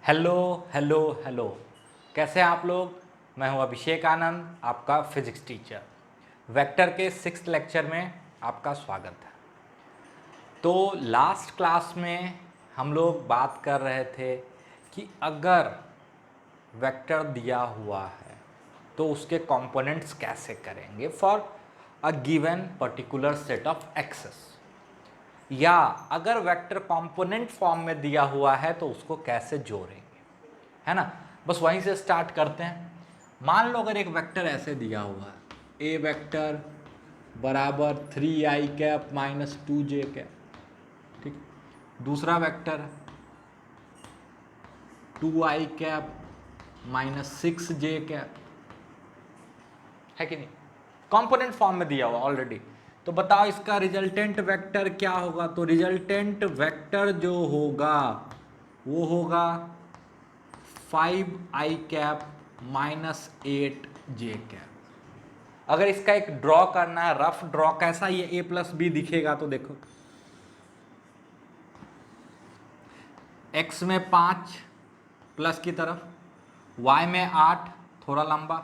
Hello hello hello, कैसे हैं आप लोग। मैं हूं अभिषेक आनंद, आपका फिजिक्स टीचर। वेक्टर के 6th लेक्चर में आपका स्वागत है। तो लास्ट क्लास में हम लोग बात कर रहे थे कि अगर वेक्टर दिया हुआ है तो उसके कंपोनेंट्स कैसे करेंगे for a given particular set of axes, या अगर वेक्टर कंपोनेंट फॉर्म में दिया हुआ है तो उसको कैसे जोड़ेंगे, है ना। बस वहीं से स्टार्ट करते हैं। मान लो अगर एक वेक्टर ऐसे दिया हुआ है, ए वेक्टर बराबर 3i cap minus 2j cap, ठीक। दूसरा vector 2i cap minus 6j cap, है कि नहीं। कंपोनेंट फॉर्म में दिया हुआ ऑलरेडी। तो बताओ इसका रिजल्टेंट वेक्टर क्या होगा। तो रिजल्टेंट वेक्टर जो होगा वो होगा 5i cap minus 8j cap. अगर इसका एक ड्रॉ करना है, रफ ड्रॉ, कैसा ये a प्लस बी दिखेगा, तो देखो x में 5 प्लस की तरफ, y में 8 थोड़ा लंबा,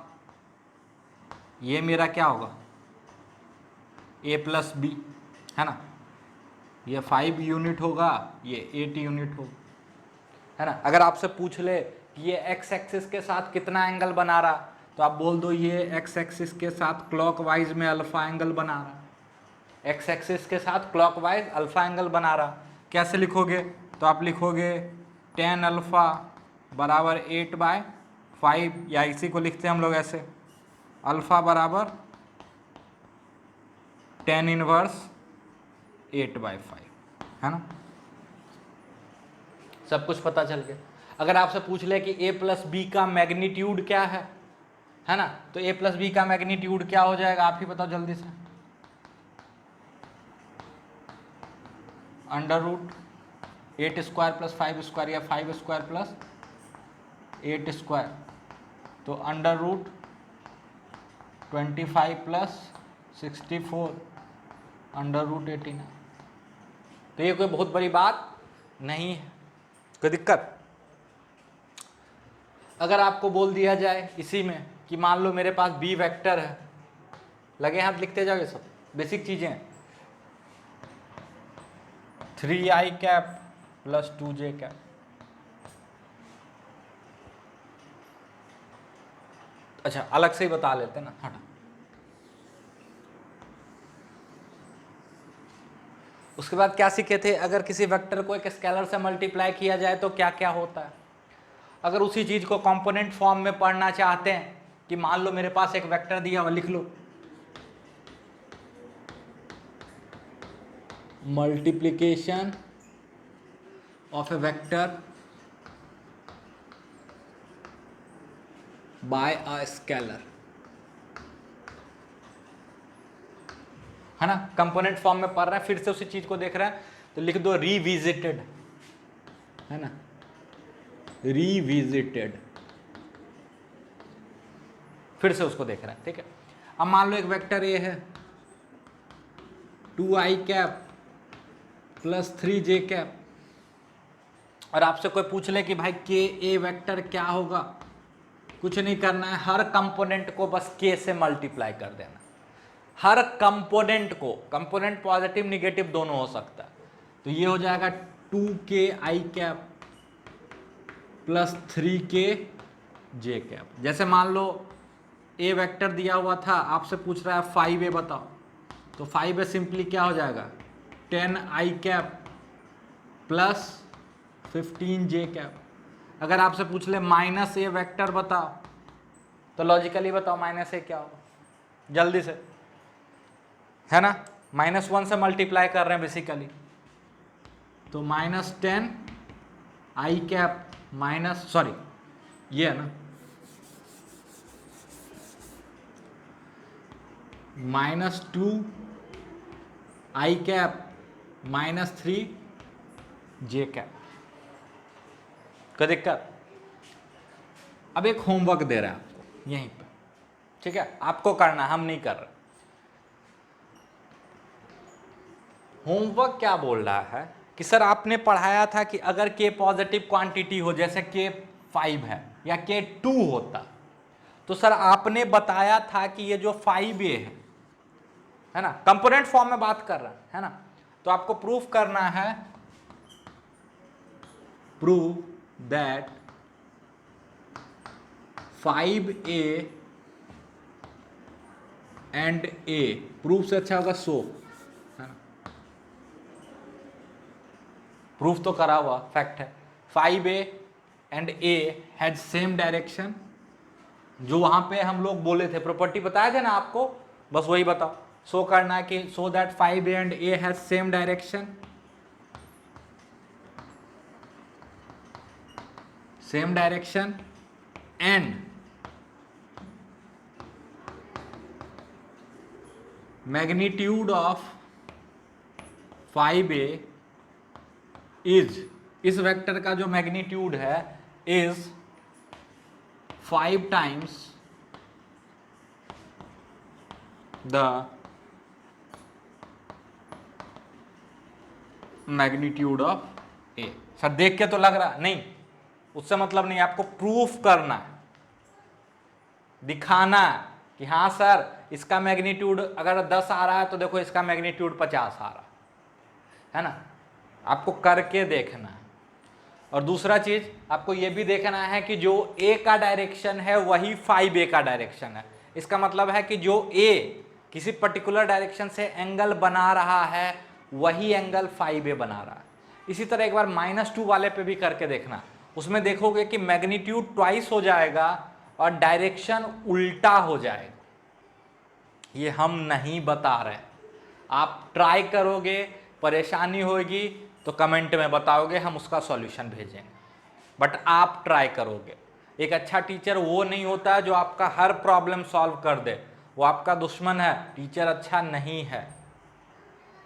ये मेरा क्या होगा a प्लस बी, है ना। ये 5 यूनिट होगा, ये 8 यूनिट होगा, है ना। अगर आपसे पूछ ले कि ये x एक्सिस के साथ कितना एंगल बना रहा, तो आप बोल दो ये x एक्सिस के साथ क्लॉकवाइज में अल्फा एंगल बना रहा, x एक्सिस के साथ क्लॉकवाइज अल्फा एंगल बना रहा। कैसे लिखोगे, तो आप लिखोगे tan अल्फा बराबर 8/5, या इसी को लिखते हैं हम लोग ऐसे, अल्फा बराबर tan इनवर्स 8/5, है ना। सब कुछ पता चल गया। अगर आपसे पूछ ले कि a प्लस बी का मैग्नीट्यूड क्या है ना, तो a प्लस बी का मैग्नीट्यूड क्या हो जाएगा, आप ही बताओ जल्दी से। अंडर रूट 8² प्लस 5² या 5² प्लस 8², तो under root 25 plus 64 under root 18। तो ये कोई बहुत बड़ी बात नहीं है, कोई दिक्कत। अगर आपको बोल दिया जाए इसी में कि मान लो मेरे पास बी वेक्टर है, लगे हाथ लिखते जाओ, ये सब बेसिक चीजें हैं। 3i cap plus 2j cap, अच्छा अलग से ही बता लेते ना, हटा। उसके बाद क्या सीखे थे, अगर किसी वेक्टर को एक स्केलर से मल्टीप्लाई किया जाए तो क्या क्या होता है। अगर उसी चीज को कंपोनेंट फॉर्म में पढ़ना चाहते हैं कि मान लो मेरे पास एक वेक्टर दिया हुआ, लिख लो multiplication of a vector by a scalar, है ना। कंपोनेंट फॉर्म में पढ़ रहे हैं, फिर से उसी चीज को देख रहे हैं, तो लिख दो रिविजिटेड, है ना, रिविजिटेड, फिर से उसको देख रहे हैं, ठीक है। अब मान लो एक वेक्टर ए है 2i cap plus 3j cap, और आपसे कोई पूछ ले कि भाई के ए वेक्टर क्या होगा, कुछ नहीं करना है, हर कंपोनेंट को बस के से मल्टीप्लाई कर देना। हर कंपोनेंट को, कंपोनेंट पॉजिटिव निगेटिव दोनों हो सकता है, तो ये हो जाएगा 2ki cap plus 3kj cap. जैसे मान लो ए वेक्टर दिया हुआ था, आपसे पूछ रहा है 5a बताओ, तो 5a सिंपली क्या हो जाएगा 10i cap plus 15j cap. अगर आपसे पूछ ले माइनस ए वेक्टर बताओ, तो लॉजिकली बताओ माइनस ए क्या होगा, जल्दी से, है ना। -1 से मल्टीप्लाई कर रहे हैं बेसिकली, तो -10i कैप माइनस, सॉरी ये है ना, -2i cap minus 3j cap. कोई दिक्कत। अब एक होमवर्क दे रहा है आपको यहीं पे, ठीक है, आपको करना, हम नहीं कर रहे। होमवर्क क्या बोल रहा है कि सर आपने पढ़ाया था कि अगर k पॉजिटिव क्वांटिटी हो, जैसे k5 है या k2 होता, तो सर आपने बताया था कि ये जो 5a है ना, कंपोनेंट फॉर्म में बात कर रहा है ना, तो आपको प्रूफ करना है, prove that 5a and a, proof से अच्छा होगा सो, है ना, प्रूफ तो करा हुआ फैक्ट है, 5a and a has same direction, जो वहां पे हम लोग बोले थे, प्रॉपर्टी बताया थे ना आपको, बस वही बताओ, सो करना है कि so that 5a and a has same direction, same direction and magnitude of 5a is, इस वेक्टर का जो मैग्नीट्यूड है is 5 times the magnitude of A. Sir देख के तो लग रहा नहीं, उससे मतलब नहीं, आपको प्रूफ करना है, दिखाना है कि हाँ सर इसका मैग्नीट्यूड अगर 10 आ रहा है तो देखो इसका मैग्नीट्यूड 50 आ रहा है ना, आपको करके देखना है। और दूसरा चीज आपको यह भी देखना है कि जो ए का डायरेक्शन है वही 5a का डायरेक्शन है, इसका मतलब है कि जो ए किसी पर्टिकुलर डायरेक्शन से एंगल बना रहा है वही एंगल 5a बना रहा है। इसी तरह एक बार -2 वाले पे भी करके देखना, उसमें देखोगे कि मैग्नीट्यूड ट्वाइस हो जाएगा और डायरेक्शन उल्टा हो जाएगा। ये हम नहीं बता रहे, आप ट्राई करोगे, परेशानी होगी तो कमेंट में बताओगे, हम उसका सॉल्यूशन भेजेंगे, बट आप ट्राई करोगे। एक अच्छा टीचर वो नहीं होता जो आपका हर प्रॉब्लम सॉल्व कर दे, वो आपका दुश्मन है, टीचर अच्छा नहीं है।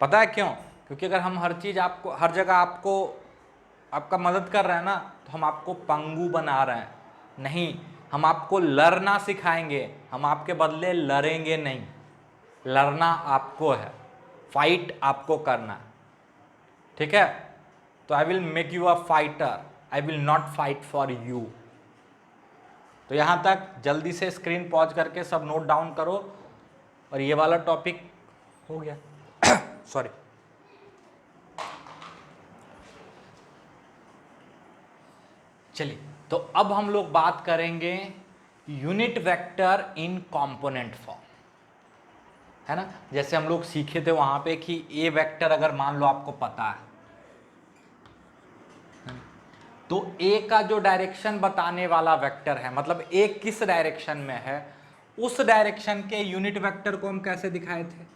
पता है क्यों? क्योंकि अगर हम हर चीज़ आपको, हर जगह आपको आपका मदद कर रहे हैं ना, तो हम आपको पंगु बना रहे हैं। नहीं, हम आपको लड़ना सिखाएंगे, हम आपके बदले लड़ेंगे नहीं। लड़ना आपको है, फाइट आपको करना है, ठीक है? तो I will make you a fighter, I will not fight for you. तो यहाँ तक जल्दी से स्क्रीन पॉज करके सब नोट डाउन करो, और ये वाला टॉपिक हो गया। सॉरी, चलिए, तो अब हम लोग बात करेंगे यूनिट वेक्टर इन कंपोनेंट फॉर्म, है ना। जैसे हम लोग सीखे थे वहां पे कि ए वेक्टर अगर मान लो आपको पता है, तो ए का जो डायरेक्शन बताने वाला वेक्टर है, मतलब ए किस डायरेक्शन में है, उस डायरेक्शन के यूनिट वेक्टर को हम कैसे दिखाए थे,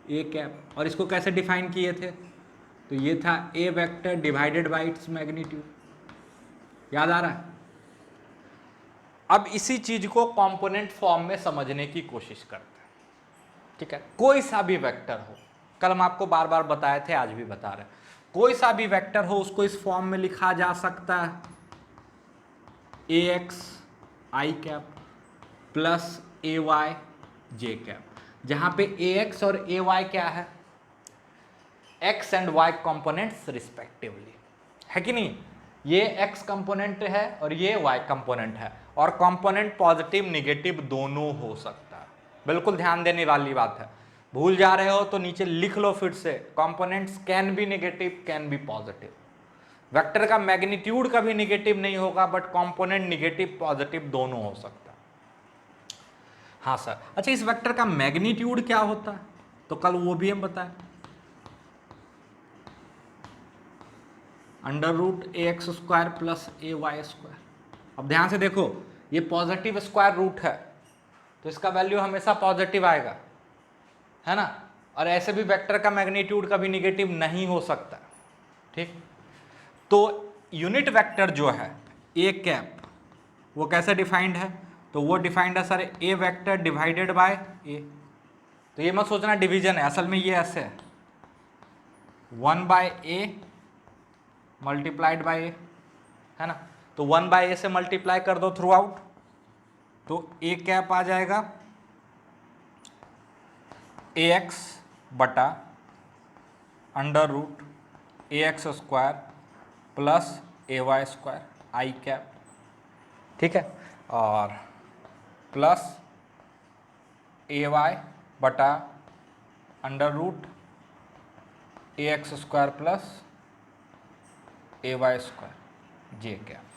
ए कैप। और इसको कैसे डिफाइन किए थे, तो ये था A vector divided by its magnitude, याद आ रहा है? अब इसी चीज को कंपोनेंट फॉर्म में समझने की कोशिश करते हैं, ठीक है। कोई सा भी वेक्टर हो, कल हम आपको बार बार बताए थे, आज भी बता रहे हैं, कोई सा भी वेक्टर हो उसको इस फॉर्म में लिखा जा सकता है, a x i cap plus A y j cap, जहां पे ए एक्स और ए वाई क्या है, x and y components respectively, है कि नहीं। ये एक्स कंपोनेंट है और ये वाई कंपोनेंट है, और कंपोनेंट पॉजिटिव निगेटिव दोनों हो सकता है। बिल्कुल ध्यान देने वाली बात है, भूल जा रहे हो तो नीचे लिख लो फिर से, components can be negative can be positive. Vector का मैग्नीट्यूड कभी नेगेटिव नहीं होगा, बट कंपोनेंट नेगेटिव पॉजिटिव दोनों हो सकता है। हाँ सर, अच्छा इस वेक्टर का मैग्नीट्यूड क्या होता है, तो कल वो भी हम बताएं, √ax² प्लस ay²। अब ध्यान से देखो, ये पॉजिटिव स्क्वायर रूट है तो इसका वैल्यू हमेशा पॉजिटिव आएगा, है ना। और ऐसे भी वेक्टर का मैग्नीट्यूड कभी नेगेटिव नहीं हो सकता, ठीक। तो यूनिट वेक्टर जो है ए कैप, वो कैसे डिफाइंड है, तो वो डिफाइंड है sir A vector divided by A. तो ये मत सोचना डिवीजन है, असल में ये ऐसे है 1/a मल्टीप्लाइड बाय ए, है ना। तो 1/a से मल्टीप्लाई कर दो थ्रू आउट, तो ए कैप आ जाएगा ax बटा √a² ए एक्स स्क्वायर प्लस ए वाई स्क्वायर आई कैप, ठीक है, और प्लस ए वाई बटा अंडर रूट ए एक्स स्क्वायर प्लस ए वाई स्क्वायर जे कैप।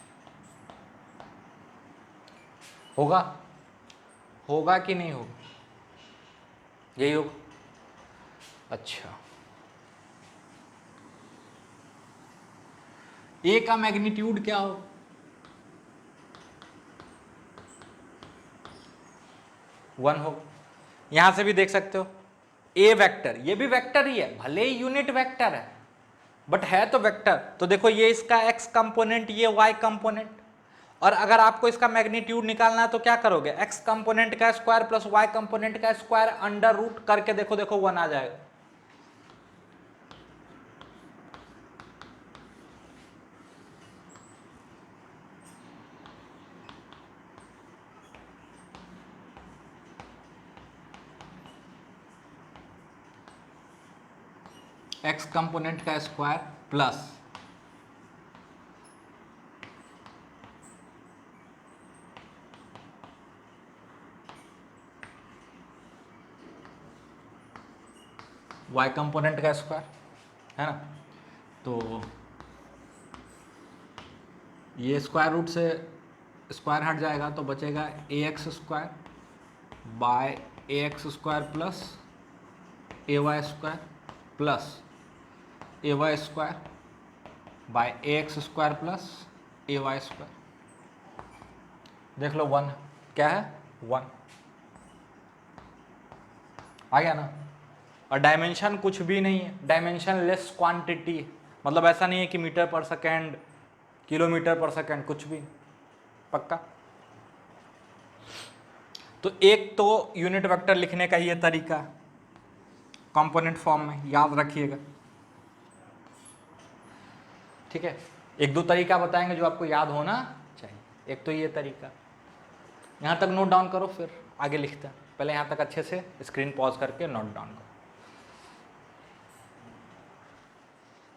होगा होगा कि नहीं होगा? यही होगा। अच्छा, ए का मैग्नीट्यूड क्या हो? वन हो। यहां से भी देख सकते हो ए वेक्टर, ये भी वेक्टर ही है, भले ही यूनिट वेक्टर है बट है तो वेक्टर। तो देखो ये इसका एक्स कंपोनेंट, ये वाई कंपोनेंट, और अगर आपको इसका मैग्नीट्यूड निकालना है तो क्या करोगे? एक्स कंपोनेंट का स्क्वायर प्लस वाई कंपोनेंट का स्क्वायर अंडर रूट करके देखो, देखो वन आ जाएगा। एक्स कंपोनेंट का स्क्वायर प्लस वाई कंपोनेंट का स्क्वायर, है ना। तो ये स्क्वायर रूट से स्क्वायर हट जाएगा तो बचेगा A x square by A x square plus A y square plus A y square by A x square plus A y square. देख लो वन क्या है? वन आ गया ना। और डायमेंशन कुछ भी नहीं है, डायमेंशन लेस क्वांटिटी है, मतलब ऐसा नहीं है कि मीटर पर सेकेंड, किलोमीटर पर सेकेंड, कुछ भी। पक्का? तो एक तो यूनिट वेक्टर लिखने का ये तरीका कंपोनेंट फॉर्म में, याद रखिएगा, ठीक है। एक दो तरीका बताएंगे जो आपको याद होना चाहिए। एक तो ये तरीका, यहां तक नोट डाउन करो फिर आगे लिखते हैं। पहले यहां तक अच्छे से स्क्रीन पॉज करके नोट डाउन करो।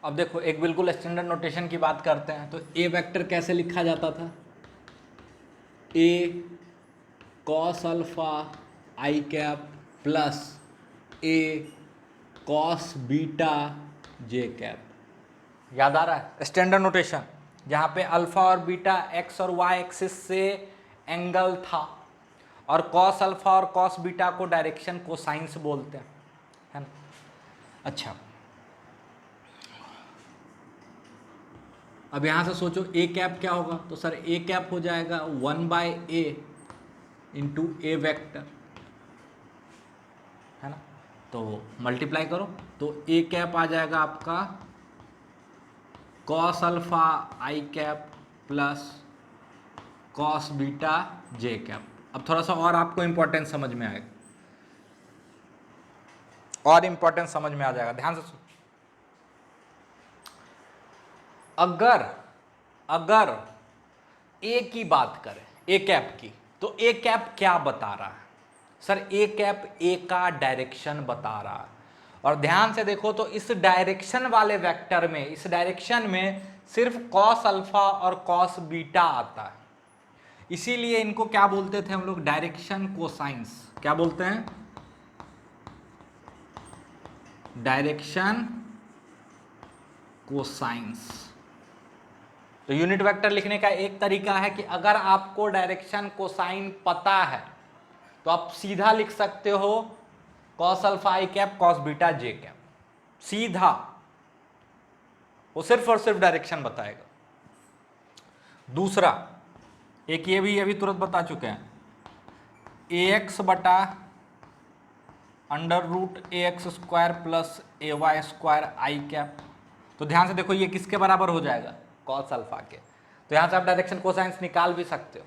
अब देखो एक बिल्कुल स्टैंडर्ड नोटेशन की बात करते हैं। तो ए वेक्टर कैसे लिखा जाता था? ए कॉस अल्फा आई कैप प्लस ए कॉस बीटा जे कैप। याद आ रहा है? स्टैंडर्ड नोटेशन जहाँ पे अल्फा और बीटा एक्स और वाई एक्सिस से एंगल था, और कॉस अल्फा और कॉस बीटा को डायरेक्शन कोसाइंस बोलते हैं, है ना। अच्छा, अब यहाँ से सोचो ए कैप क्या होगा? तो सर ए कैप हो जाएगा 1/a इंटू ए वेक्टर, है ना। तो मल्टीप्लाई करो तो ए कैप आ जाएगा आपका कॉस अल्फा आई कैप प्लस कॉस बीटा जे कैप। अब थोड़ा सा और आपको इंपॉर्टेंस समझ में आएगा, और इंपॉर्टेंस समझ में आ जाएगा, ध्यान से सुनो। अगर ए की बात करें, ए कैप की, तो ए कैप क्या बता रहा है? सर ए कैप ए का डायरेक्शन बता रहा है। और ध्यान से देखो तो इस डायरेक्शन वाले वेक्टर में, इस डायरेक्शन में सिर्फ कॉस अल्फा और कॉस बीटा आता है, इसीलिए इनको क्या बोलते थे हम लोग? Direction cosines. क्या बोलते हैं? Direction cosines. तो यूनिट वेक्टर लिखने का एक तरीका है कि अगर आपको डायरेक्शन कोसाइन पता है तो आप सीधा लिख सकते हो कॉस अल्फा आई कैप कॉस बीटा जे कैप, सीधा, वो सिर्फ और सिर्फ डायरेक्शन बताएगा। दूसरा एक ये भी अभी तुरंत बता चुके हैं, ए एक्स बटा अंडर रूट ए एक्स स्क्वायर प्लस ए वाई स्क्वायर आई कैप। तो ध्यान से देखो ये किसके बराबर हो जाएगा? कॉस अल्फा के। तो यहां से आप डायरेक्शन कोसाइंस निकाल भी सकते हो,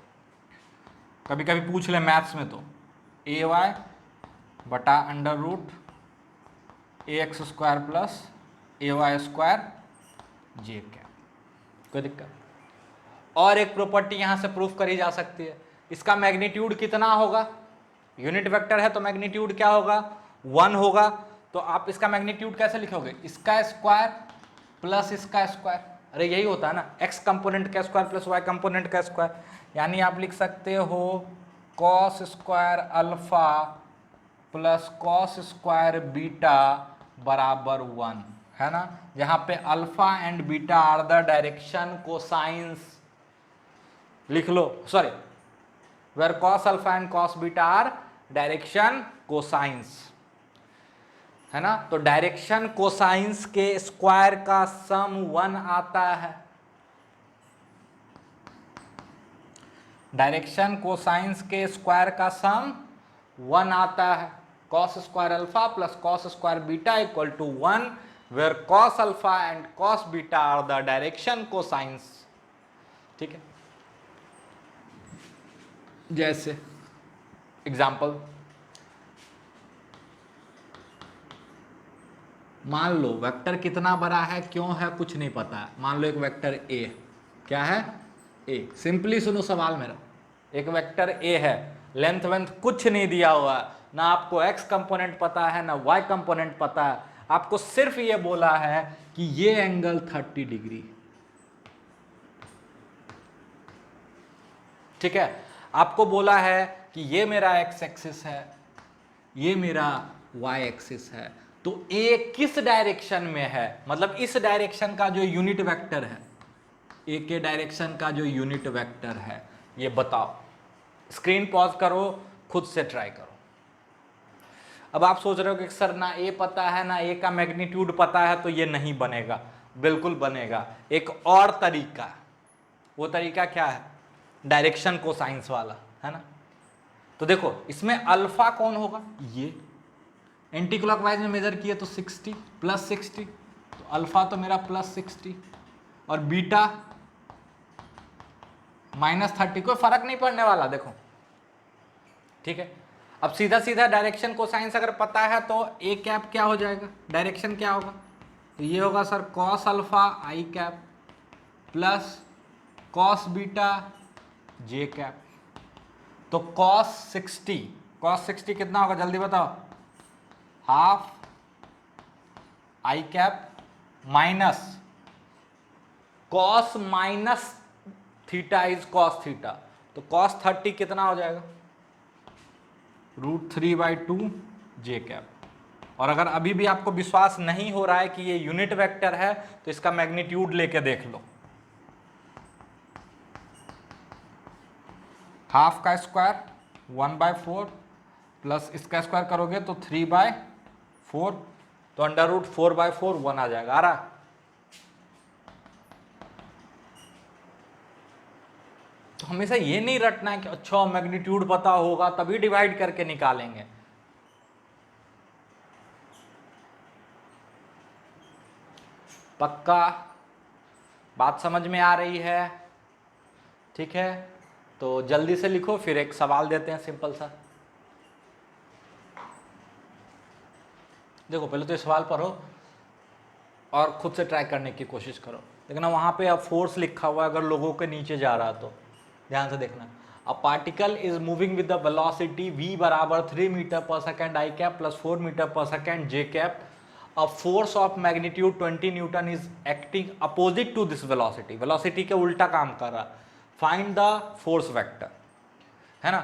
कभी कभी पूछ ले मैथ्स में। तो ए वाई बटा अंडर रूट ए एक्स स्क्वायर प्लस ए वाई स्क्वायर जे कैप, कोई दिक्कत। और एक प्रॉपर्टी यहां से प्रूफ करी जा सकती है, इसका मैग्नीट्यूड कितना होगा? यूनिट वेक्टर है तो मैग्नीट्यूड क्या होगा? 1 होगा। तो आप इसका मैग्नीट्यूड कैसे लिखोगे? इसका स्क्वायर प्लस इसका स्क्वायर, अरे यही होता है ना, x कंपोनेंट का स्क्वायर प्लस y कंपोनेंट का स्क्वायर, यानी आप लिख सकते हो cos square alpha plus cos square beta बराबर 1, है ना, जहां पे alpha and beta are the direction cosines, लिख लो, sorry, where cos alpha and cos beta are direction cosines, है ना। तो डायरेक्शन कोसाइंस के स्क्वायर का सम 1 आता है, डायरेक्शन कोसाइंस के स्क्वायर का सम 1 आता है, cos square alpha plus cos square beta equal to 1, where cos alpha and cos beta are the direction cosines, ठीक है। जैसे एग्जाम्पल, मान लो वेक्टर कितना बड़ा है, क्यों है कुछ नहीं पता है, मान लो एक वेक्टर ए, क्या है, ए, सिंपली सुनो सवाल मेरा, एक वेक्टर ए है, लेंथ वेंथ कुछ नहीं दिया हुआ है, ना आपको x कंपोनेंट पता है ना y कंपोनेंट पता है, आपको सिर्फ ये बोला है कि ये एंगल 30 डिग्री, ठीक है, आपको बोला है कि ये मेरा x एक्सिस है, ये मेरा y एक्सिस है, तो a किस डायरेक्शन में है, मतलब इस डायरेक्शन का जो यूनिट वेक्टर है, a के डायरेक्शन का जो यूनिट वेक्टर है, ये बताओ। स्क्रीन पॉज करो, खुद से ट्राई करो। अब आप सोच रहे हो कि सर ना a पता है ना a का मैग्नीट्यूड पता है, तो ये नहीं बनेगा, बिल्कुल बनेगा। एक और तरीका, वो तरीका क्या है, डायरेक्शन कोसाइंस वाला, है ना। तो देखो इसमें अल्फा कौन होगा, ये एंटी क्लॉकवाइज में मेजर किए तो 60 प्लस 60, तो अल्फा तो मेरा प्लस 60 और बीटा माइनस 30, कोई फर्क नहीं पड़ने वाला, देखो, ठीक है। अब सीधा सीधा डायरेक्शन कोसाइंस अगर पता है तो ए कैप क्या हो जाएगा, डायरेक्शन क्या होगा, तो ये होगा सर कॉस अल्फा आई कैप प्लस कॉस बीटा जे कैप, तो कॉस 60 कितना होगा जल्दी बताओ, half I cap minus cos minus theta is cos theta, तो कॉस 30 कितना हो जाएगा, √3/2 जे कैप। और अगर अभी भी आपको विश्वास नहीं हो रहा है कि ये यूनिट वेक्टर है, तो इसका मैग्नीट्यूड लेके देख लो, हाफ का स्क्वायर 1/4 प्लस इसका स्क्वायर करोगे तो 3/4, तो √4/4 1 आ जाएगा, आ रहा। तो हमेशा ये नहीं रटना है कि अच्छा मैग्नीट्यूड पता होगा तभी डिवाइड करके निकालेंगे, पक्का बात समझ में आ रही है, ठीक है। तो जल्दी से लिखो, फिर एक सवाल देते हैं सिंपल सा। देखो पहले तो ये सवाल पढ़ो और खुद से ट्राई करने की कोशिश करो, देखना वहां पे अब फोर्स लिखा हुआ है, अगर लोगों के नीचे जा रहा तो ध्यान से देखना। A particle is moving with the velocity v बराबर 3 मीटर पर सेकेंड आई कैप प्लस 4 मीटर पर second J cap, a force of magnitude 20 newton is acting opposite to this velocity, velocity के उल्टा काम कर रहा, फाइंड द फोर्स वेक्टर, है ना,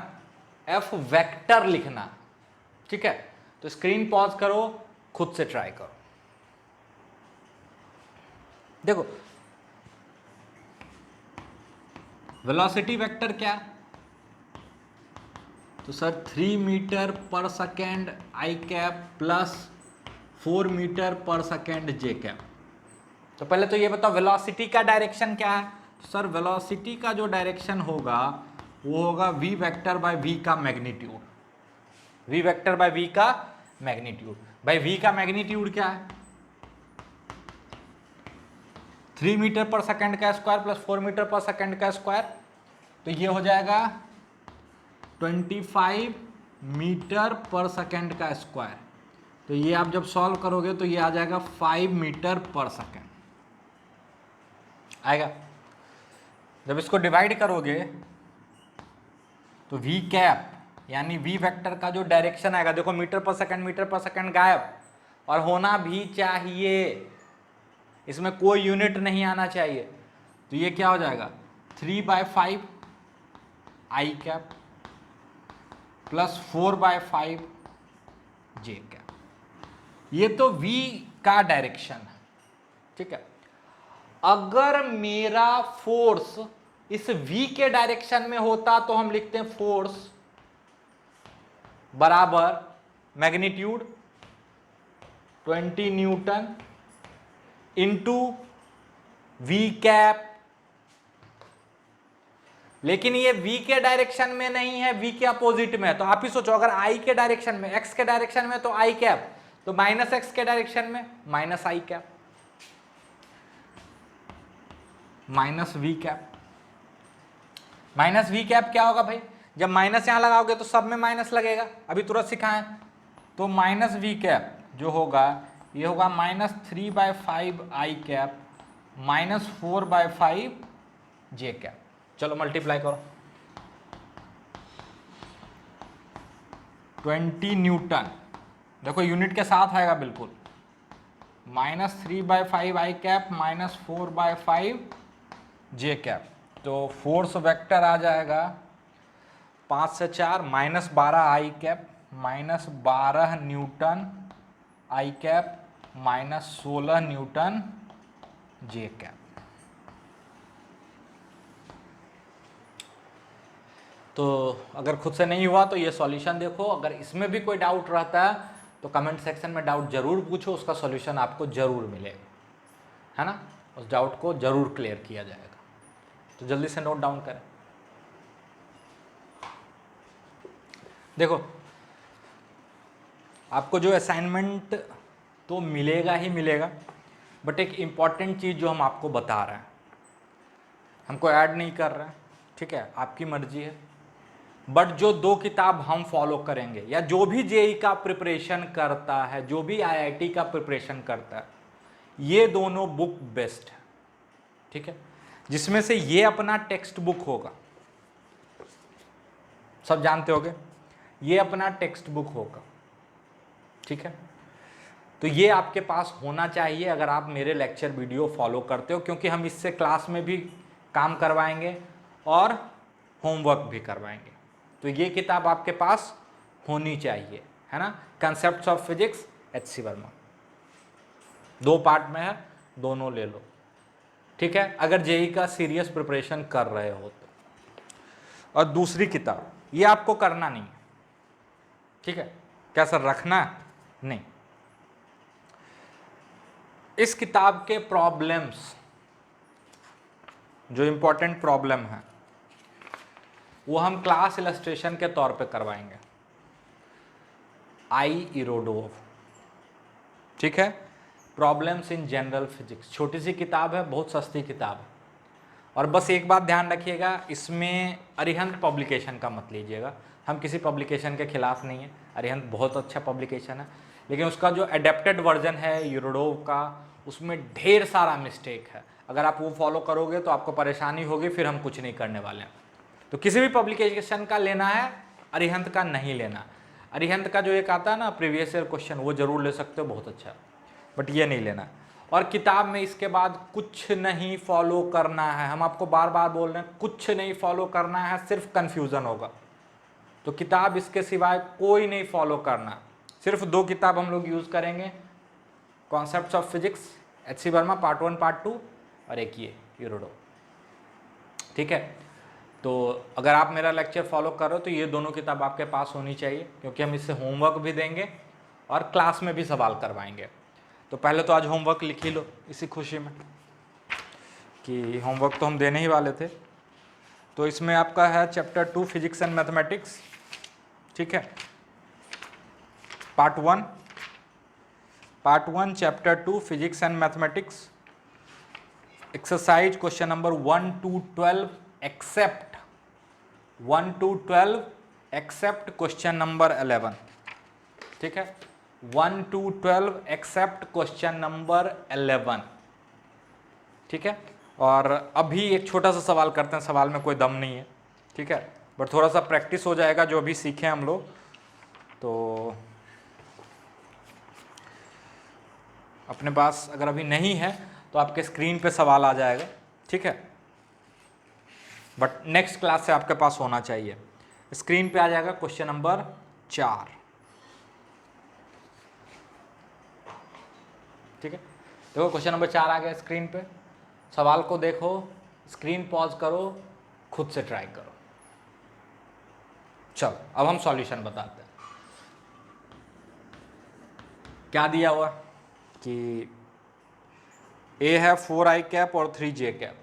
f वेक्टर लिखना, ठीक है। तो स्क्रीन पॉज करो, खुद से ट्राई करो। देखो वेलोसिटी वेक्टर क्या, तो सर 3 मीटर पर सेकेंड आई कैप प्लस 4 मीटर पर सेकेंड जे कैप। तो पहले तो ये बताओ वेलोसिटी का डायरेक्शन क्या है, सर वेलोसिटी का जो डायरेक्शन होगा वो होगा v वेक्टर बाय v का magnitude, v vector by v का मैग्नीट्यूड। भाई v का मैग्नीट्यूड क्या है, 3 मीटर पर सेकेंड का स्क्वायर प्लस 4 मीटर पर सेकेंड का स्क्वायर, तो ये हो जाएगा 25 मीटर पर सेकेंड का स्क्वायर, तो ये आप जब सॉल्व करोगे तो ये आ जाएगा 5 मीटर पर सेकेंड आएगा। जब इसको डिवाइड करोगे तो v कैप यानी v वेक्टर का जो डायरेक्शन आएगा, देखो मीटर पर सेकेंड गायब, और होना भी चाहिए, इसमें कोई यूनिट नहीं आना चाहिए, तो ये क्या हो जाएगा 3/5 आई कैप प्लस 4/5 जे कैप। ये तो v का डायरेक्शन है, ठीक है। अगर मेरा फोर्स इस v के डायरेक्शन में होता तो हम लिखते हैं फोर्स बराबर magnitude 20 Newton into v cap. लेकिन ये v के डायरेक्शन में नहीं है, v के अपोजिट में है। तो आप ही सोचो, अगर i के डायरेक्शन में, x के डायरेक्शन में तो i कैप, तो माइनस x के डायरेक्शन में minus i cap minus v cap. Minus v cap क्या होगा भाई, जब माइनस यहां लगाओगे तो सब में माइनस लगेगा, अभी तुरंत सिखाएं। तो माइनस v कैप जो होगा ये होगा -3/5 आई कैप माइनस 4/5 जे कैप। चलो मल्टीप्लाई करो, 20 न्यूटन, देखो यूनिट के साथ आएगा बिल्कुल, -3/5 आई कैप माइनस 4/5 जे कैप। तो फोर्स वेक्टर आ जाएगा 5 से 4 -12 आई कैप माइनस 12 न्यूटन आई कैप माइनस 16 न्यूटन जे कैप। तो अगर खुद से नहीं हुआ तो ये सॉल्यूशन देखो। अगर इसमें भी कोई डाउट रहता है तो कमेंट सेक्शन में डाउट जरूर पूछो, उसका सॉल्यूशन आपको जरूर मिलेगा, है ना। उस डाउट को जरूर क्लियर किया जाएगा। तो जल्दी से नोट डाउन करें। देखो आपको जो असाइनमेंट तो मिलेगा ही मिलेगा, बट एक इम्पॉर्टेंट चीज़ जो हम आपको बता रहे हैं, हमको ऐड नहीं कर रहे हैं, ठीक है, आपकी मर्जी है। बट जो 2 किताब हम फॉलो करेंगे, या जो भी जेई का प्रिपरेशन करता है, जो भी आईआईटी का प्रिपरेशन करता है, ये दोनों बुक बेस्ट है, ठीक है। जिसमें से ये अपना टेक्स्ट बुक होगा, सब जानते होगे, ये अपना टेक्स्ट बुक होगा, ठीक है। तो ये आपके पास होना चाहिए अगर आप मेरे लेक्चर वीडियो फॉलो करते हो, क्योंकि हम इससे क्लास में भी काम करवाएंगे और होमवर्क भी करवाएंगे। तो ये किताब आपके पास होनी चाहिए, है ना। Concepts of physics HC Verma, 2 part में है, दोनों ले लो, ठीक है, अगर जेई का सीरियस प्रिपरेशन कर रहे हो तो। और दूसरी किताब ये आपको करना नहीं है, ठीक है। क्या सर रखना नहीं, इस किताब के प्रॉब्लम्स, जो इंपॉर्टेंट प्रॉब्लम है वो हम क्लास इलस्ट्रेशन के तौर पे करवाएंगे। आई इरोडोव, ठीक है, प्रॉब्लम्स इन जनरल फिजिक्स, छोटी सी किताब है, बहुत सस्ती किताब है। और बस एक बात ध्यान रखिएगा, इसमें अरिहंत पब्लिकेशन का मत लीजिएगा, हम किसी पब्लिकेशन के खिलाफ नहीं है, अरिहंत बहुत अच्छा पब्लिकेशन है, लेकिन उसका जो एडेप्टेड वर्जन है यूरोडोव का, उसमें ढेर सारा मिस्टेक है। अगर आप वो फॉलो करोगे तो आपको परेशानी होगी, फिर हम कुछ नहीं करने वाले हैं। तो किसी भी पब्लिकेशन का लेना है, अरिहंत का नहीं लेना। अरिहंत का जो एक आता है ना प्रीवियस ईयर क्वेश्चन, वो जरूर ले सकते हो, बहुत अच्छा, बट ये नहीं लेना। और किताब में इसके बाद कुछ नहीं फॉलो करना है, हम आपको बार बार बोल रहे हैं, कुछ नहीं फॉलो करना है, सिर्फ कन्फ्यूज़न होगा। तो किताब इसके सिवाय कोई नहीं फॉलो करना, सिर्फ 2 किताब हम लोग यूज़ करेंगे, concepts of physics HC Verma part 1 part 2, और एक ये यूरोडोव, ठीक है। तो अगर आप मेरा लेक्चर फॉलो कर रहे हो तो ये दोनों किताब आपके पास होनी चाहिए, क्योंकि हम इससे होमवर्क भी देंगे और क्लास में भी सवाल करवाएंगे। तो पहले तो आज होमवर्क लिख ही लो, इसी खुशी में कि होमवर्क तो हम देने ही वाले थे। तो इसमें आपका है चैप्टर 2 फिजिक्स एंड मैथमेटिक्स, ठीक है, part 1 chapter 2 physics and mathematics, exercise question number 1 to 12 except 1 to 12 except question number 11, ठीक है, 1 to 12 एक्सेप्ट क्वेश्चन नंबर 11, ठीक है। और अभी एक छोटा सा सवाल करते हैं, सवाल में कोई दम नहीं है, ठीक है, बट थोड़ा सा प्रैक्टिस हो जाएगा जो अभी सीखे हम लोग। तो अपने पास अगर अभी नहीं है तो आपके स्क्रीन पे सवाल आ जाएगा, ठीक है। बट नेक्स्ट क्लास से आपके पास होना चाहिए। स्क्रीन पे आ जाएगा क्वेश्चन नंबर 4, ठीक है। देखो क्वेश्चन नंबर 4 आ गया स्क्रीन पे। सवाल को देखो, स्क्रीन पॉज करो, खुद से ट्राई करो। चलो अब हम सॉल्यूशन बताते हैं। क्या दिया हुआ कि ए है 4i कैप और 3j कैप,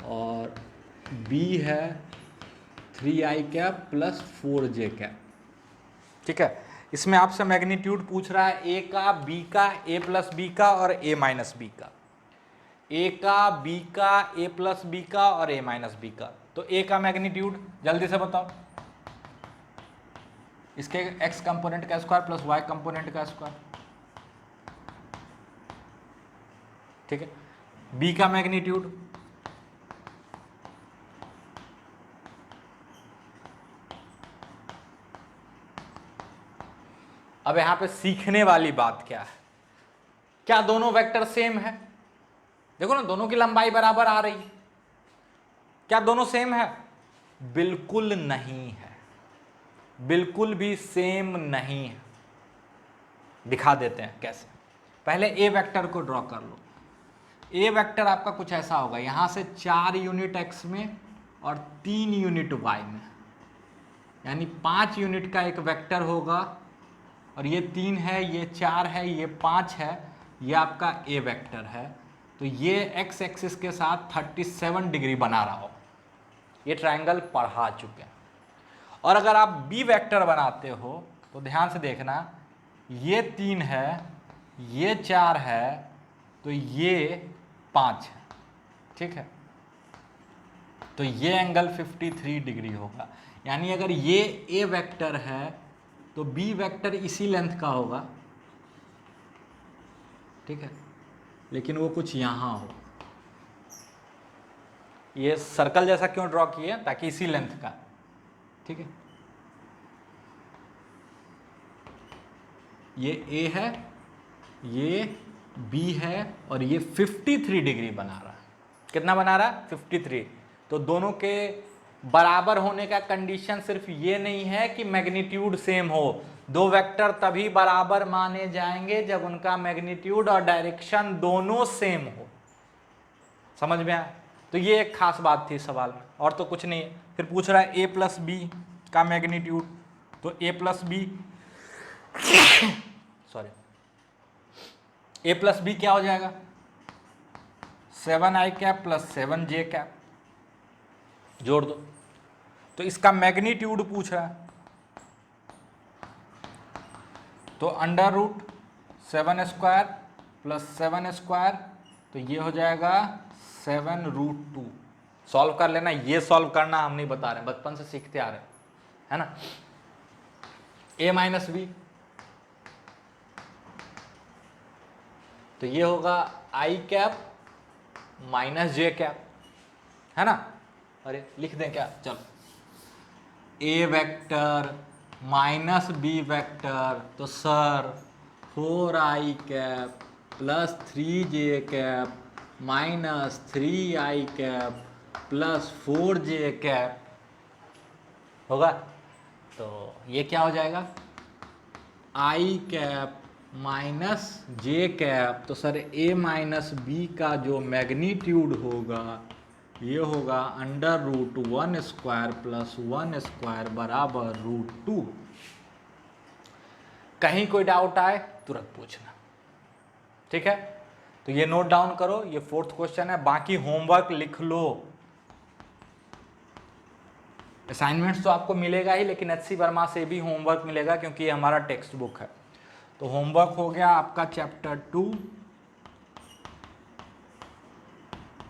और बी है 3i cap plus 4j cap, ठीक है। इसमें आपसे मैग्नीट्यूड पूछ रहा है ए का, बी का, ए प्लस बी का और ए माइनस बी का। ए का, बी का, ए प्लस बी का और ए माइनस बी का। तो ए का मैग्नीट्यूड जल्दी से बताओ, इसके एक्स कंपोनेंट का स्क्वायर प्लस वाई कंपोनेंट का स्क्वायर, ठीक है। बी का मैग्नीट्यूड, अब यहां पे सीखने वाली बात क्या है, क्या दोनों वेक्टर सेम है? देखो ना, दोनों की लंबाई बराबर आ रही है, क्या दोनों सेम है? बिल्कुल नहीं है, बिल्कुल भी सेम नहीं है। दिखा देते हैं कैसे। पहले ए वेक्टर को ड्रॉ कर लो। ए वेक्टर आपका कुछ ऐसा होगा, यहां से 4 यूनिट एक्स में और 3 यूनिट वाई में, यानी 5 यूनिट का एक वेक्टर होगा, और ये 3 है, ये 4 है, ये 5 है, ये आपका ए वेक्टर है। तो ये एक्स एक्सिस के साथ 37 डिग्री बना रहा हो, ये ट्रायंगल पढ़ा चुके हैं। और अगर आप बी वेक्टर बनाते हो तो ध्यान से देखना, ये 3 है, ये 4 है, तो ये 5 है, ठीक है। तो ये एंगल 53 डिग्री होगा, यानी अगर ये ए वेक्टर है तो बी वेक्टर इसी लेंथ का होगा, ठीक है, लेकिन वो कुछ यहाँ हो। ये सर्कल जैसा क्यों ड्रॉ किए? ताकि इसी लेंथ का, ठीक है। ये ए है, ये बी है, और ये 53 डिग्री बना रहा है। कितना बना रहा है? 53। तो दोनों के बराबर होने का कंडीशन सिर्फ ये नहीं है कि मैग्नीट्यूड सेम हो, दो वेक्टर तभी बराबर माने जाएंगे जब उनका मैग्नीट्यूड और डायरेक्शन दोनों सेम हो। समझ में आया? तो ये एक खास बात थी सवाल में, और तो कुछ नहीं है। फिर पूछ रहा है ए प्लस बी का मैग्नीट्यूड, तो ए प्लस बी सॉरी, ए प्लस बी क्या हो जाएगा? 7i cap plus 7j cap, जोड़ दो। तो इसका मैग्नीट्यूड पूछ रहा है, तो under root 7 square plus 7 square, तो ये हो जाएगा 7√2। सॉल्व कर लेना, ये सॉल्व करना हम नहीं बता रहे, बचपन से सीखते आ रहे है ना। a माइनस बी, तो ये होगा i cap minus J cap, है ना। अरे लिख दें क्या? चलो, a vector minus B vector, तो sir 4i cap plus 3j cap minus 3i cap plus 4j cap होगा। तो ये क्या हो जाएगा? i cap minus J cap, तो सर a माइनस बी का जो मैग्नीट्यूड होगा ये होगा under root 1 square plus 1 square बराबर √2। कहीं कोई डाउट आए तुरंत पूछना, ठीक है। तो ये नोट डाउन करो, ये 4th क्वेश्चन है। बाकी होमवर्क लिख लो। असाइनमेंट्स तो आपको मिलेगा ही, लेकिन HC वर्मा से भी होमवर्क मिलेगा क्योंकि ये हमारा टेक्स्ट बुक है। तो होमवर्क हो गया आपका chapter 2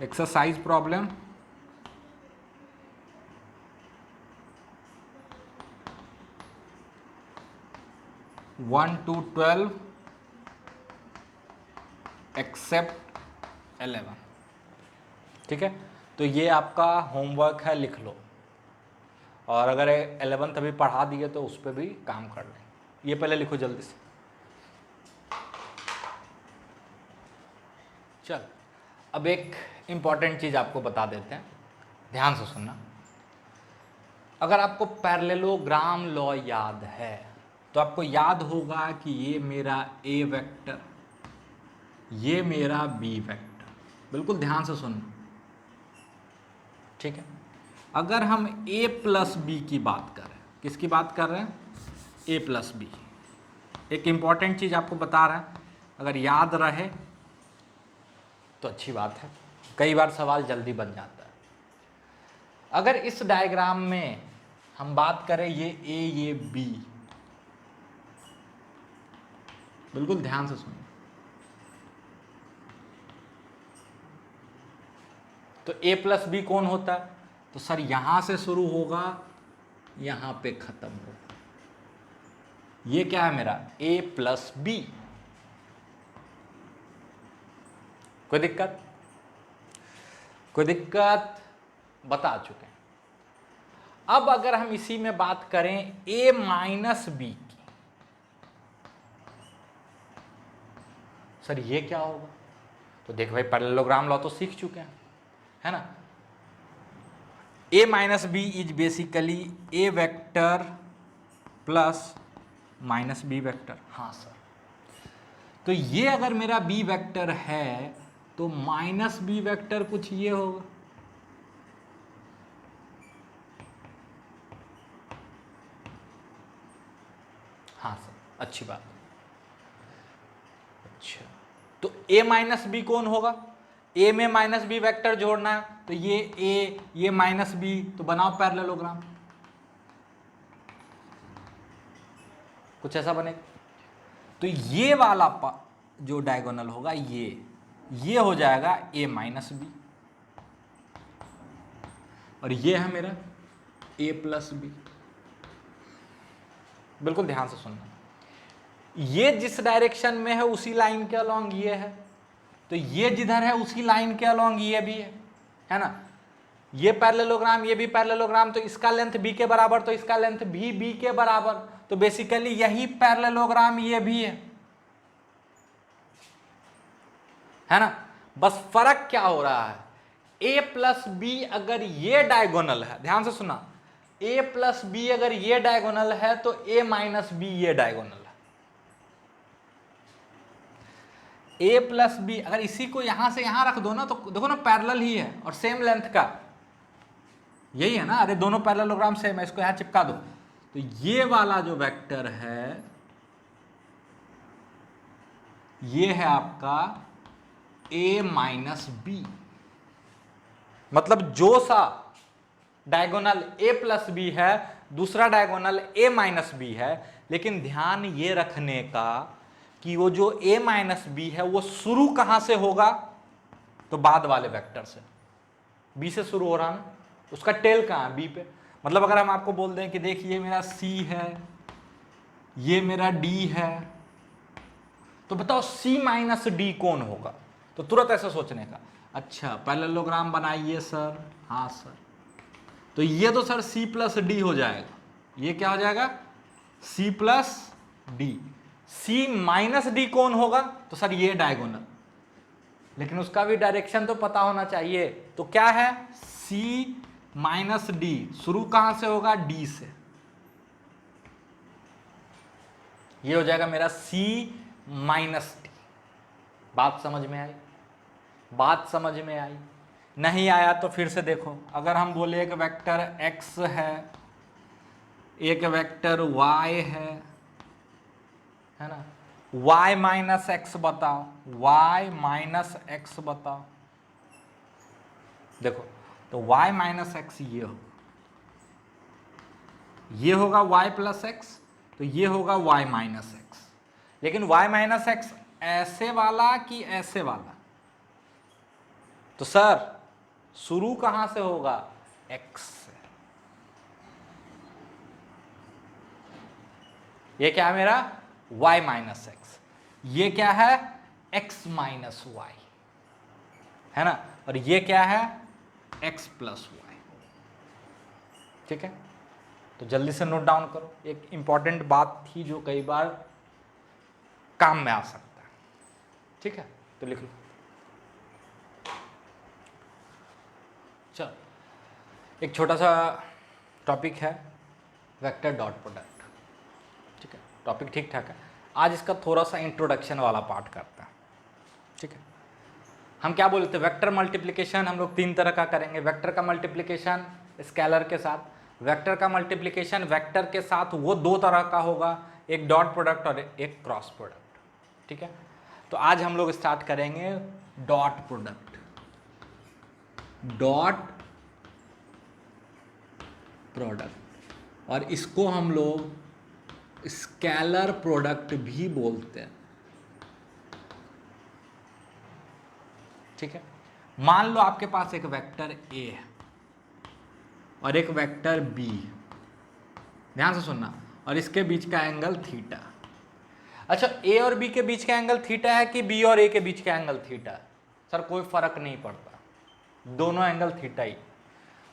exercise problem, one to 12 except 11, ठीक है। तो ये आपका होमवर्क है, लिख लो। और अगर 11th अभी पढ़ा दिए तो उस पर भी काम कर लें। ये पहले लिखो जल्दी से। चल, अब एक इम्पॉर्टेंट चीज़ आपको बता देते हैं, ध्यान से सुनना। अगर आपको पैरेललोग्राम लॉ याद है तो आपको याद होगा कि ये मेरा ए वेक्टर, ये मेरा बी वेक्टर, बिल्कुल ध्यान से सुनना, ठीक है। अगर हम a प्लस बी की बात करें, किसकी बात कर रहे हैं? a plus b. एक इम्पॉर्टेंट चीज़ आपको बता रहे हैं, अगर याद रहे तो अच्छी बात है, कई बार सवाल जल्दी बन जाता है। अगर इस डायग्राम में हम बात करें ये a ये b, बिल्कुल ध्यान से सुनो, तो a प्लस बी कौन होता है? तो सर यहां से शुरू होगा, यहां पे खत्म होगा। ये क्या है मेरा? a plus b. कोई दिक्कत? कोई दिक्कत? बता चुके हैं। अब अगर हम इसी में बात करें a माइनस बी की, सर ये क्या होगा? तो देख भाई, पैरेललोग्राम लॉ तो सीख चुके हैं, है ना। a minus b is basically a vector plus minus B vector. हाँ सर, तो ये अगर मेरा b वेक्टर है तो माइनस बी वेक्टर कुछ ये होगा। हाँ सर, अच्छी बात। अच्छा, तो a माइनस बी कौन होगा? a में माइनस बी वेक्टर जोड़ना है, तो ये a, ये माइनस बी, तो बनाओ पैरेललोग्राम, कुछ ऐसा बनेगा। तो ये वाला जो डायगोनल होगा ये हो जाएगा a माइनस बी, और ये है मेरा a प्लस बी। बिल्कुल ध्यान से सुनना, ये जिस डायरेक्शन में है उसी लाइन के अलोंग ये है, तो ये जिधर है उसी लाइन के अलोंग ये भी है ना। ये पैरेललोग्राम, ये भी पैरेललोग्राम, तो इसका लेंथ b के बराबर, तो इसका लेंथ भी b के बराबर, तो बेसिकली यही पैरेललोग्राम ये भी है ना। बस फर्क क्या हो रहा है, a प्लस बी अगर ये डायगोनल है, ध्यान से सुना, a प्लस बी अगर ये डायगोनल है तो a माइनस बी ये डायगोनल है। a प्लस बी अगर इसी को यहां से यहां रख दो ना, तो देखो ना पैरेलल ही है और सेम लेंथ का, यही है ना। अरे दोनों पैरेललोग्राम सेम है, इसको यहां चिपका दो, तो ये वाला जो वेक्टर है ये है आपका a माइनस बी। मतलब जो सा डायगोनल a प्लस बी है, दूसरा डायगोनल a माइनस बी है, लेकिन ध्यान ये रखने का कि वो जो a माइनस बी है वो शुरू कहां से होगा? तो बाद वाले वेक्टर से, b से शुरू हो रहा ना, उसका टेल कहां है? b पे। मतलब अगर हम आपको बोल दें कि देखिए मेरा c है, ये मेरा d है, तो बताओ c माइनस डी कौन होगा? तो तुरंत ऐसा सोचने का, अच्छा पैरेललोग्राम बनाइए सर। हाँ सर, तो ये तो सर c प्लस डी हो जाएगा, ये क्या हो जाएगा? c plus D. c minus D कौन होगा? तो सर ये डायगोनल, लेकिन उसका भी डायरेक्शन तो पता होना चाहिए, तो क्या है? c माइनस डी, शुरू कहां से होगा? d से, ये हो जाएगा मेरा c माइनस डी। बात समझ में आई? बात समझ में आई? नहीं आया तो फिर से देखो, अगर हम बोले एक वेक्टर x है, एक वेक्टर y है ना, y माइनस एक्स बताओ, y माइनस एक्स बताओ। देखो, तो y माइनस एक्स ये होगा y प्लस एक्स, तो ये होगा y माइनस एक्स। लेकिन y माइनस एक्स ऐसे वाला कि ऐसे वाला? तो सर शुरू कहां से होगा? x से। ये क्या है मेरा? y माइनस एक्स, ये क्या है? x माइनस वाई, है ना, और ये क्या है? x plus y. ठीक है, तो जल्दी से नोट डाउन करो, एक इंपॉर्टेंट बात थी जो कई बार काम में आ सकता है। ठीक है, तो लिख लो। चलो, एक छोटा सा टॉपिक है वेक्टर डॉट प्रोडक्ट। ठीक है, टॉपिक ठीक ठाक है। आज इसका थोड़ा सा इंट्रोडक्शन वाला पार्ट करते हैं। ठीक है, हम क्या बोलते हैं, वेक्टर मल्टीप्लिकेशन हम लोग 3 तरह का करेंगे। वेक्टर का मल्टीप्लिकेशन स्केलर के साथ, वेक्टर का मल्टीप्लिकेशन वेक्टर के साथ वो 2 तरह का होगा, एक डॉट प्रोडक्ट और एक क्रॉस प्रोडक्ट। ठीक है, तो आज हम लोग स्टार्ट करेंगे डॉट प्रोडक्ट। डॉट प्रोडक्ट, और इसको हम लोग स्केलर प्रोडक्ट भी बोलते हैं। ठीक है, मान लो आपके पास एक वेक्टर ए है और एक वेक्टर बी, ध्यान से सुनना, और इसके बीच का एंगल थीटा। अच्छा, ए और बी के बीच का एंगल थीटा है कि बी और ए के बीच का एंगल थीटा है? सर कोई फर्क नहीं पड़ता, दोनों एंगल थीटा ही।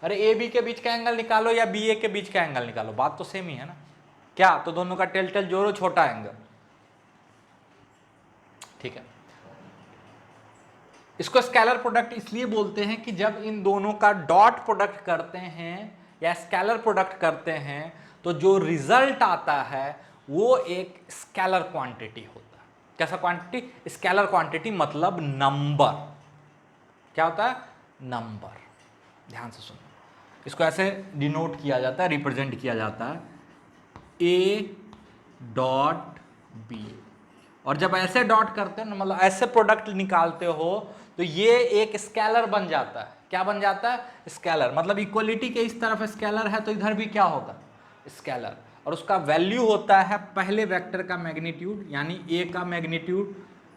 अरे ए बी के बीच का एंगल निकालो या बी ए के बीच का एंगल निकालो, बात तो सेम ही है ना। क्या, तो दोनों का टेल टेल जोड़ो, छोटा एंगल। ठीक है, इसको स्केलर प्रोडक्ट इसलिए बोलते हैं कि जब इन दोनों का डॉट प्रोडक्ट करते हैं या स्केलर प्रोडक्ट करते हैं तो जो रिजल्ट आता है वो एक स्केलर क्वांटिटी होता है। कैसा क्वांटिटी? स्केलर क्वांटिटी, मतलब नंबर। क्या होता है? नंबर। ध्यान से सुनो, इसको ऐसे डिनोट किया जाता है, रिप्रेजेंट किया जाता है, ए डॉट बी। और जब ऐसे डॉट करते हो ना, मतलब ऐसे प्रोडक्ट निकालते हो, तो ये एक स्केलर बन जाता है। क्या बन जाता है? स्केलर। मतलब इक्वलिटी के इस तरफ स्केलर है तो इधर भी क्या होगा? स्केलर। और उसका वैल्यू होता है पहले वेक्टर का मैग्नीट्यूड यानी ए का मैग्नीट्यूड,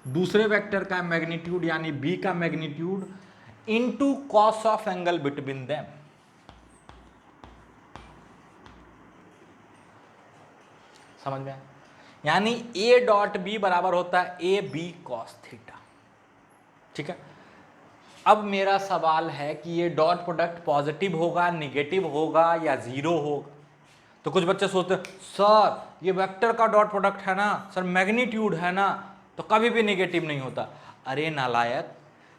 दूसरे वेक्टर का मैग्नीट्यूड यानी बी का magnitude, into cos of angle between them. समझ में? यानी ए डॉट बी बराबर होता है ए बी कॉस थीटा। ठीक है, अब मेरा सवाल है कि ये डॉट प्रोडक्ट पॉजिटिव होगा, निगेटिव होगा या जीरो होगा? तो कुछ बच्चे सोचते हैं सर ये वेक्टर का डॉट प्रोडक्ट है ना सर, मैग्नीट्यूड है ना, तो कभी भी निगेटिव नहीं होता। अरे नालायक,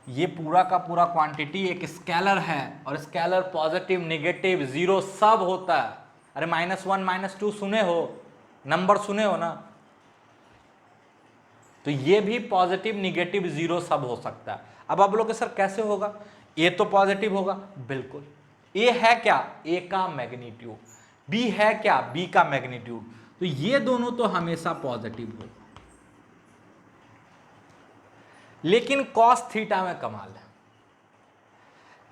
ये पूरा का पूरा क्वांटिटी एक स्केलर है और स्केलर पॉजिटिव, निगेटिव, जीरो सब होता है। अरे -1 -2 सुने हो, नंबर सुने हो ना? तो ये भी पॉजिटिव, निगेटिव, जीरो सब हो सकता है। अब आप बोलोगे सर कैसे होगा? ए तो पॉजिटिव होगा, बिल्कुल। ए है क्या? ए का मैग्नीट्यूड। बी है क्या? बी का मैग्नीट्यूड। तो ये दोनों तो हमेशा पॉजिटिव होगा। लेकिन कॉस थीटा में कमाल है,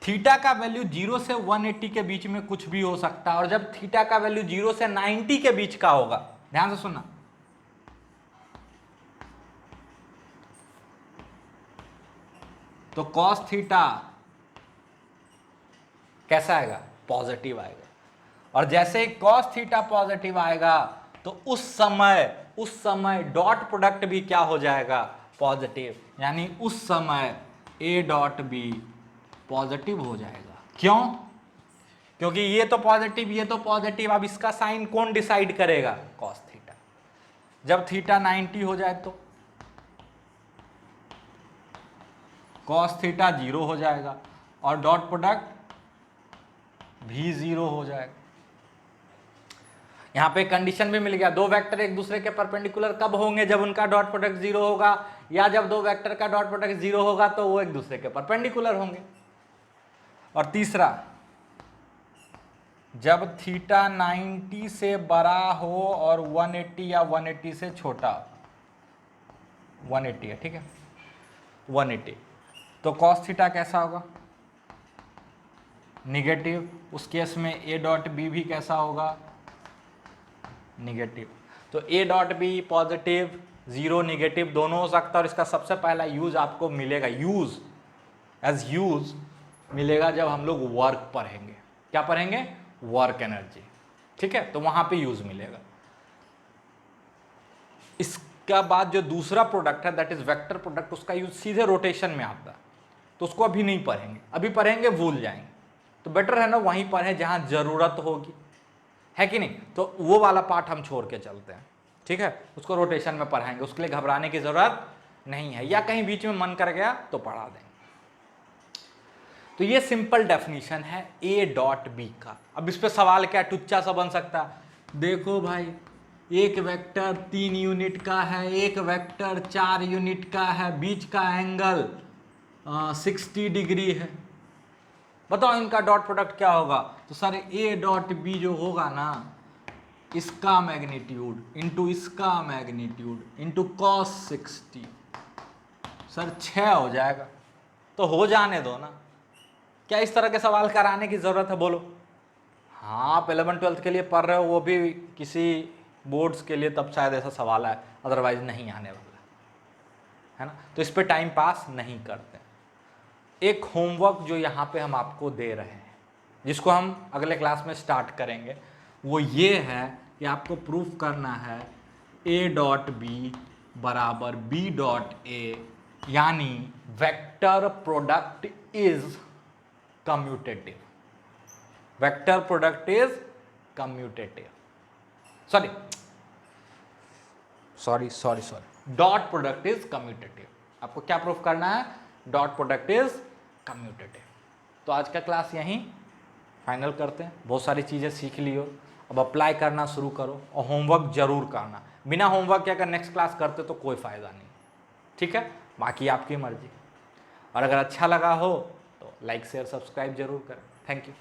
थीटा का वैल्यू 0 से 180 के बीच में कुछ भी हो सकता है, और जब थीटा का वैल्यू 0 से 90 के बीच का होगा, ध्यान से सुनना, तो कॉस थीटा कैसा आएगा? पॉजिटिव आएगा। और जैसे ही कॉस थीटा पॉजिटिव आएगा तो उस समय डॉट प्रोडक्ट भी क्या हो जाएगा? पॉजिटिव। यानी उस समय ए डॉट बी पॉजिटिव हो जाएगा। क्यों? क्योंकि ये तो पॉजिटिव, ये तो पॉजिटिव। अब इसका साइन कौन डिसाइड करेगा? Cos theta. जब थीटा 90 हो जाए तो कॉस थीटा 0 हो जाएगा और डॉट प्रोडक्ट भी 0 हो जाएगा। यहां पे कंडीशन भी मिल गया, दो वेक्टर एक दूसरे के परपेंडिकुलर कब होंगे? जब उनका डॉट प्रोडक्ट 0 होगा, या जब दो वेक्टर का डॉट प्रोडक्ट 0 होगा तो वो एक दूसरे के परपेंडिकुलर होंगे। और तीसरा, जब थीटा 90 से बड़ा हो और 180 या 180 से छोटा, 180 है, ठीक है, 180, तो कॉस थीटा कैसा होगा? निगेटिव। उस केस में ए डॉट बी भी कैसा होगा? निगेटिव। तो a dot b positive, 0 negative दोनों हो सकता है। और इसका सबसे पहला यूज आपको मिलेगा, यूज मिलेगा जब हम लोग वर्क पढ़ेंगे। क्या पढ़ेंगे? Work energy. ठीक है, तो वहां पे यूज मिलेगा। इसका बाद जो दूसरा प्रोडक्ट है दैट इज वेक्टर प्रोडक्ट, उसका यूज सीधे रोटेशन में आता है, तो उसको अभी नहीं पढ़ेंगे। अभी पढ़ेंगे भूल जाएंगे, तो बेटर है ना वहीं पढ़ें जहां जरूरत होगी। है कि नहीं? तो वो वाला पार्ट हम छोड़ के चलते हैं, ठीक है, उसको रोटेशन में पढ़ाएंगे, उसके लिए घबराने की ज़रूरत नहीं है, या कहीं बीच में मन कर गया तो पढ़ा देंगे। तो ये सिंपल डेफिनेशन है ए डॉट बी का। अब इस पे सवाल क्या टुच्चा सा बन सकता है, देखो भाई एक वेक्टर 3 यूनिट का है, एक वेक्टर 4 यूनिट का है, बीच का एंगल 60 डिग्री है, बताओ इनका डॉट प्रोडक्ट क्या होगा? तो सर ए डॉट बी जो होगा ना, इसका मैग्नीट्यूड इंटू इसका मैग्नीट्यूड इंटू कॉस 60, सर 6 हो जाएगा। तो हो जाने दो ना, क्या इस तरह के सवाल कराने की ज़रूरत है? बोलो। हाँ, आप 11th-12th के लिए पढ़ रहे हो, वो भी किसी बोर्ड्स के लिए, तब शायद ऐसा सवाल है, अदरवाइज नहीं आने वाला है ना। तो इस पे टाइम पास नहीं करते। एक होमवर्क जो यहाँ पे हम आपको दे रहे हैं, जिसको हम अगले क्लास में स्टार्ट करेंगे, वो ये है कि आपको प्रूफ करना है ए डॉट बी बराबर बी डॉट ए, यानी vector product is commutative. Vector product is commutative, sorry, dot product is commutative. आपको क्या प्रूफ करना है? Dot product is commutative. तो आज का क्लास यहीं फाइनल करते हैं। बहुत सारी चीज़ें सीख लियो, अब अप्लाई करना शुरू करो और होमवर्क जरूर करना। बिना होमवर्क के अगर नेक्स्ट क्लास करते तो कोई फ़ायदा नहीं, ठीक है? बाकी आपकी मर्जी। और अगर अच्छा लगा हो तो लाइक शेयर सब्सक्राइब जरूर करें। Thank you.